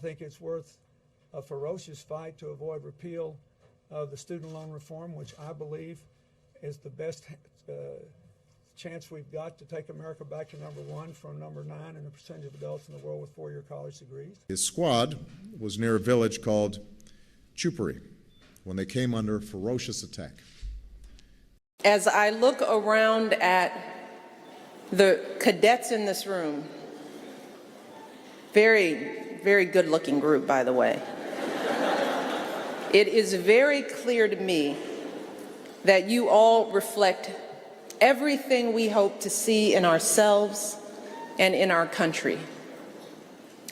think it's worth a ferocious fight to avoid repeal of the student loan reform, which I believe is the best chance we've got to take America back to #1 from #9 in the percentage of adults in the world with four-year college degrees. His squad was near a village called Chupari when they came under ferocious attack. As I look around at the cadets in this room, very, very good-looking group, by the way, it is very clear to me that you all reflect everything we hope to see in ourselves and in our country.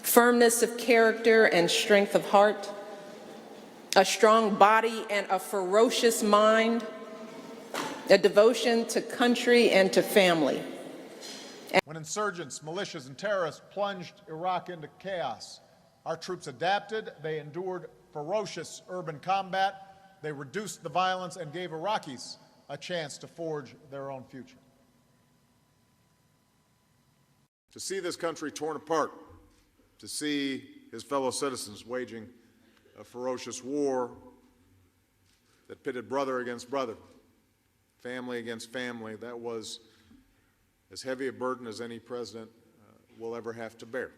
Firmness of character and strength of heart, a strong body and a ferocious mind, a devotion to country and to family. When insurgents, militias, and terrorists plunged Iraq into chaos, our troops adapted, they endured ferocious urban combat, they reduced the violence and gave Iraqis a chance to forge their own future. To see this country torn apart, to see his fellow citizens waging a ferocious war that pitted brother against brother, family against family, that was as heavy a burden as any president will ever have to bear.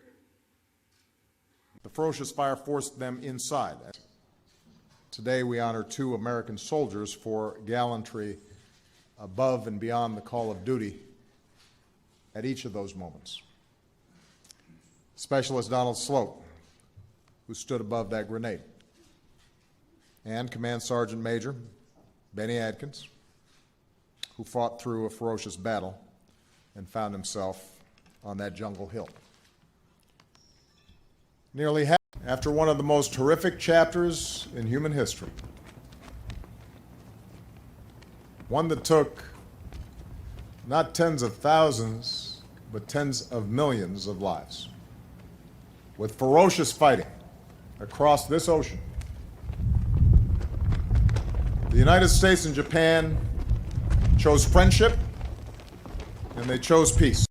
The ferocious fire forced them inside. Today we honor 2 American soldiers for gallantry above and beyond the call of duty at each of those moments. Specialist Donald Sloat, who stood above that grenade, and Command Sergeant Major Benny Adkins, who fought through a ferocious battle and found himself on that jungle hill. Nearly half, after one of the most horrific chapters in human history, one that took not tens of thousands, but tens of millions of lives, with ferocious fighting across this ocean, the United States and Japan chose friendship, and they chose peace.